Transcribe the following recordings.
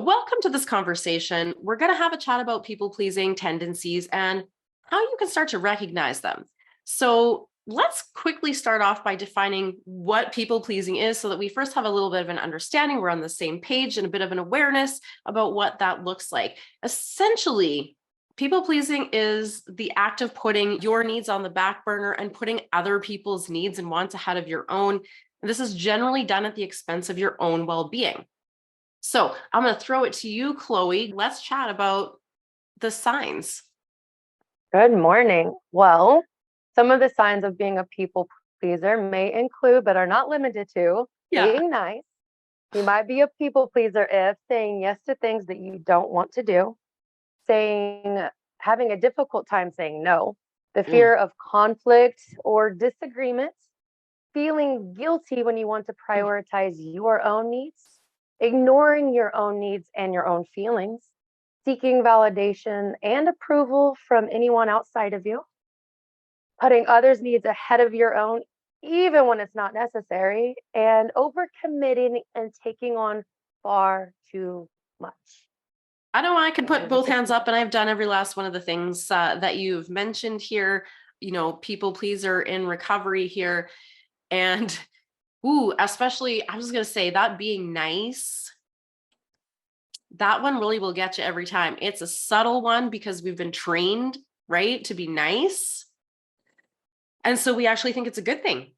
Welcome to this conversation. We're going to have a chat about people pleasing tendencies and how you can start to recognize them. So, let's quickly start off by defining what people pleasing is so that we first have a little bit of an understanding. We're on the same page and a bit of an awareness about what that looks like. Essentially, people pleasing is the act of putting your needs on the back burner and putting other people's needs and wants ahead of your own. This is generally done at the expense of your own well being. So I'm going to throw it to you, Chloe. Let's chat about the signs. Good morning. Well, some of the signs of being a people pleaser may include, but are not limited to, Yeah. being nice. You might be a people pleaser if saying yes to things that you don't want to do, saying, having a difficult time saying no, the Mm. fear of conflict or disagreements, feeling guilty when you want to prioritize your own needs, ignoring your own needs and your own feelings, seeking validation and approval from anyone outside of you, putting others' needs ahead of your own, even when it's not necessary, and overcommitting and taking on far too much. I know I can put Those are both the hands up, and I've done every last one of the things that you've mentioned here. People pleaser in recovery here. And, especially, I was going to say that being nice, that one really will get you every time. It's a subtle one because we've been trained, right, to be nice. And so we actually think it's a good thing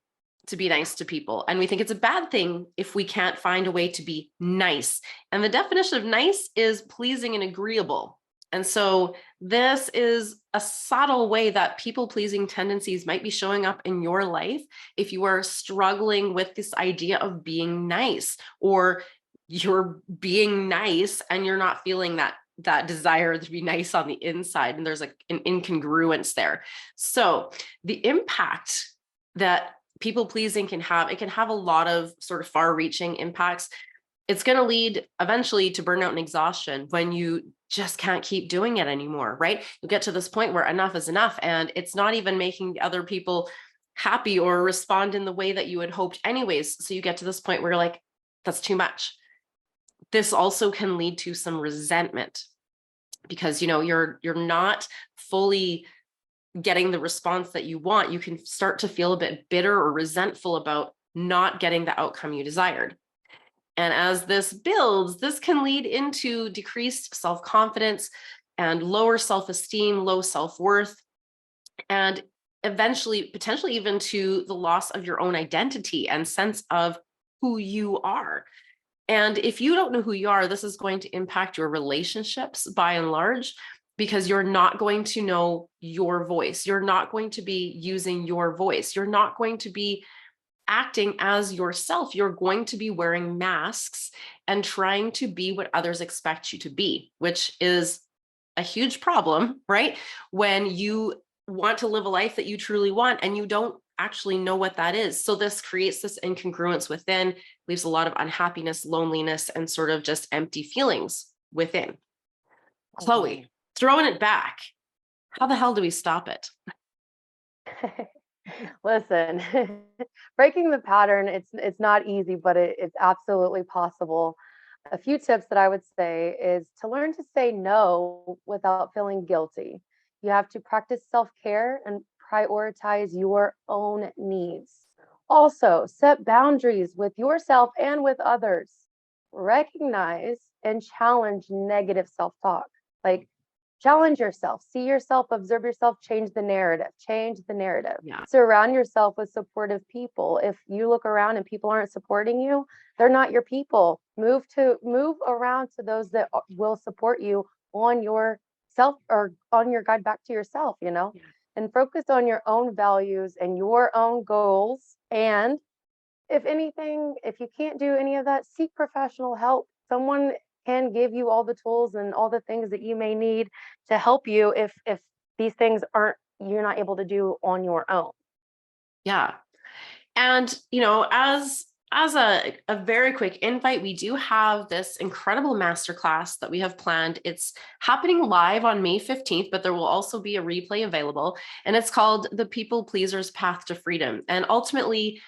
to be nice to people. And we think it's a bad thing if we can't find a way to be nice. And the definition of nice is pleasing and agreeable. And so this is a subtle way that people pleasing tendencies might be showing up in your life if you are struggling with this idea of being nice, or you're being nice and you're not feeling that desire to be nice on the inside, and there's like an incongruence there. So the impact that people pleasing can have, it can have a lot of sort of far reaching impacts. It's going to lead eventually to burnout and exhaustion when you just can't keep doing it anymore, right? You'll get to this point where enough is enough, and it's not even making other people happy or respond in the way that you had hoped anyways. So you get to this point where you're like, that's too much. This also can lead to some resentment because you're not fully getting the response that you want. You can start to feel a bit bitter or resentful about not getting the outcome you desired. And as this builds, this can lead into decreased self-confidence and lower self-esteem, low self-worth, and eventually potentially even to the loss of your own identity and sense of who you are. And if you don't know who you are, this is going to impact your relationships by and large, because you're not going to know your voice. You're not going to be using your voice. You're not going to be acting as yourself. You're going to be wearing masks and trying to be what others expect you to be, which is a huge problem, right? When you want to live a life that you truly want and you don't actually know what that is. So this creates this incongruence within, leaves a lot of unhappiness, loneliness, and sort of just empty feelings within. Chloe, throwing it back, how the hell do we stop it? Listen, breaking the pattern, it's not easy, but it's absolutely possible. A few tips that I would say is to learn to say no without feeling guilty. You have to practice self-care and prioritize your own needs. Also, set boundaries with yourself and with others. Recognize and challenge negative self-talk. Like, challenge yourself, see yourself, observe yourself, change the narrative. Yeah. Surround yourself with supportive people. If you look around and people aren't supporting you, they're not your people. Move around to those that will support you on your self, or on your guide back to yourself, Yeah. and focus on your own values and your own goals. And if anything, if you can't do any of that, seek professional help. Someone can give you all the tools and all the things that you may need to help you if these things aren't you're not able to do on your own. Yeah. And, as a very quick invite, we do have this incredible masterclass that we have planned. It's happening live on May 15th, but there will also be a replay available. And it's called The People Pleaser's Path to Freedom. And ultimately,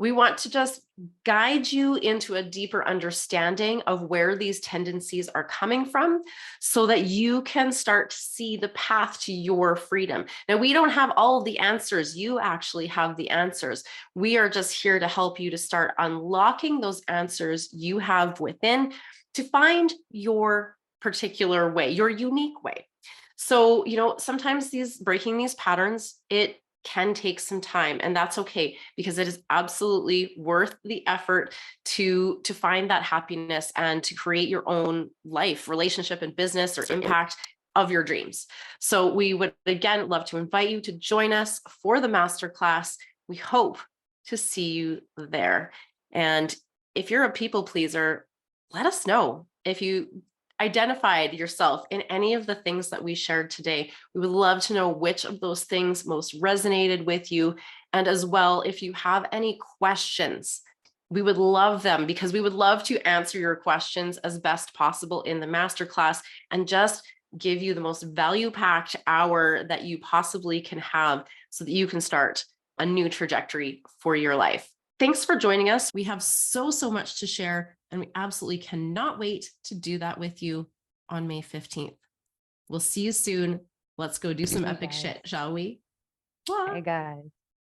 We want to just guide you into a deeper understanding of where these tendencies are coming from so that you can start to see the path to your freedom. Now, we don't have all of the answers. You actually have the answers. We are just here to help you to start unlocking those answers you have within to find your particular way, your unique way. So, sometimes breaking these patterns, it can take some time, and that's okay, because it is absolutely worth the effort to find that happiness and to create your own life, relationship, and business or impact of your dreams. So we would again love to invite you to join us for the masterclass. We hope to see you there. And if you're a people pleaser, let us know if you identified yourself in any of the things that we shared today. We would love to know which of those things most resonated with you. And as well, if you have any questions, we would love them, because we would love to answer your questions as best possible in the masterclass and just give you the most value-packed hour that you possibly can have so that you can start a new trajectory for your life. Thanks for joining us. We have so much to share, and we absolutely cannot wait to do that with you on May 15th. We'll see you soon. Let's go do some Hey, epic guys. shit, shall we? Hey, guys.